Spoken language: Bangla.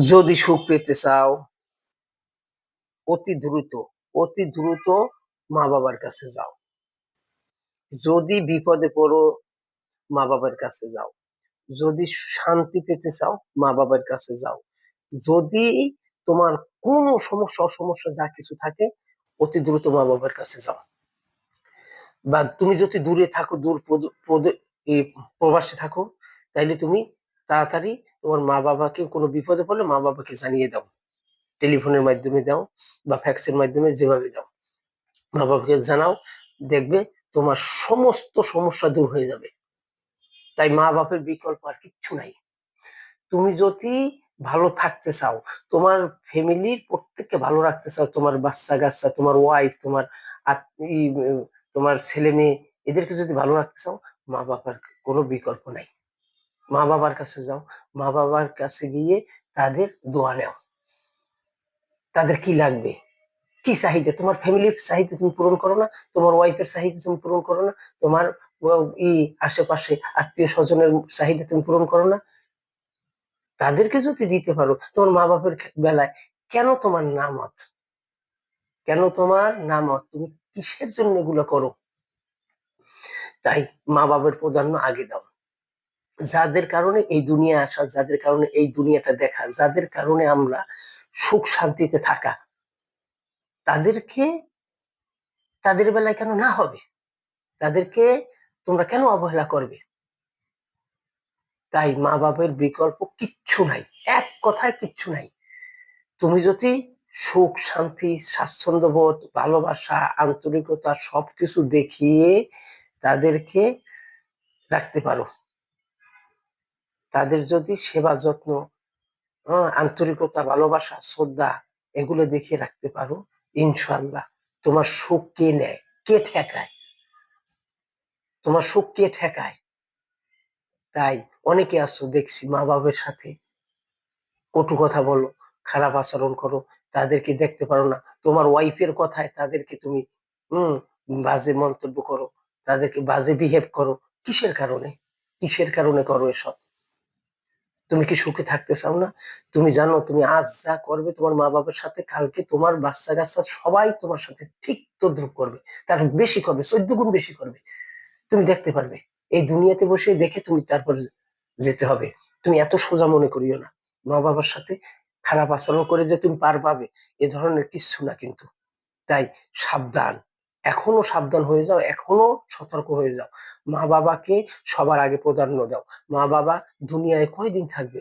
যদি সুখ পেতে চাও অতি দ্রুত অতি দ্রুত মা বাবার কাছে যাও। যদি বিপদে পড়ো মা বাবার কাছে যাও। যদি শান্তি পেতে চাও মা বাবার কাছে যাও। যদি তোমার কোনো সমস্যা অসমস্যা যা কিছু থাকে অতি দ্রুত মা বাবার কাছে যাও। বা তুমি যদি দূরে থাকো, দূর প্রবাসে থাকো, তাইলে তুমি তাড়াতাড়ি তোমার মা বাবাকে কোনো বিপদে পড়লে মা বাবাকে জানিয়ে দাও। টেলিফোনের মাধ্যমে দাও বা ফ্যাক্সের মাধ্যমে, যেভাবে দাও মা বাবাকে জানাও, দেখবে তোমার সমস্ত সমস্যা দূর হয়ে যাবে। তাই মা বাপের বিকল্প আর কিচ্ছু নাই। তুমি যদি ভালো থাকতে চাও, তোমার ফ্যামিলির প্রত্যেককে ভালো রাখতে চাও, তোমার বাচ্চা কাচ্চা, তোমার ওয়াইফ, তোমার তোমার ছেলে মেয়ে, এদেরকে যদি ভালো রাখতে চাও, মা বাবার কোনো বিকল্প নাই। মা বাবার কাছে যাও, মা বাবার কাছে গিয়ে তাদের দোয়া নেও। তাদের কি লাগবে, কি চাহিদা, তোমার ফ্যামিলির চাহিদা তুমি পূরণ করো না, তোমার ওয়াইফের চাহিদা তুমি পূরণ করো না, তোমার আশেপাশে আত্মীয় স্বজনের চাহিদা তুমি পূরণ করো না, তাদেরকে যদি দিতে পারো, তোমার মা বাপের বেলায় কেন তোমার নামত, কেন তোমার নামত, তুমি কিসের জন্য এগুলো করো? তাই মা বাবার প্রাধান্য আগে দাও। যাদের কারণে এই দুনিয়া আসা, যাদের কারণে এই দুনিয়াটা দেখা, যাদের কারণে আমরা সুখ শান্তিতে থাকা, তাদেরকে, তাদের বেলায় কেন না হবে? তাদেরকে তোমরা কেন অবহেলা করবে? তাই মা বাবার বিকল্প কিচ্ছু নাই, এক কথায় কিচ্ছু নাই। তুমি যদি সুখ শান্তি স্বাচ্ছন্দ্যবোধ ভালোবাসা আন্তরিকতা সবকিছু দেখিয়ে তাদেরকে রাখতে পারো, তাদের যদি সেবা যত্ন, আন্তরিকতা ভালোবাসা শ্রদ্ধা এগুলো দেখিয়ে রাখতে পারো, ইনশাআল্লাহ তোমার সুখ কে নেয়, কে ঠেকায়? তোমার সুখ কে ঠেকায়? তাই অনেকে আছো দেখছি মা বাবার সাথে কটু কথা বলো, খারাপ আচরণ করো, তাদেরকে দেখতে পারো না, তোমার ওয়াইফের কথায় তাদেরকে তুমি হম বাজে মন্তব্য করো, তাদেরকে বাজে বিহেভ করো। কিসের কারণে, কিসের কারণে করো এসব? তুমি কি সুখে থাকতে চাও না? তুমি জানো তুমি আজ যা করবে তোমার মা বাবার সাথে, কালকে তোমার বাচ্চা কাচ্চা সবাই তোমার সাথে ঠিক তদ্রুপ করবে, তার বেশি করবে, 14 গুণ বেশি করবে। তুমি দেখতে পারবে। এই দুনিয়াতে বসে দেখে তুমি তারপর যেতে হবে। তুমি এত সোজা মনে করিও না। মা বাবার সাথে খারাপ আচরণ করে যে তুমি পার পাবে এ ধরনের কিচ্ছু না কিন্তু। তাই সাবধান, এখনো সাবধান হয়ে যাও, এখনো সতর্ক হয়ে যাও। মা বাবাকে সবার আগে প্রাধান্য দাও। মা বাবা দুনিয়ায় কয়দিন থাকবে?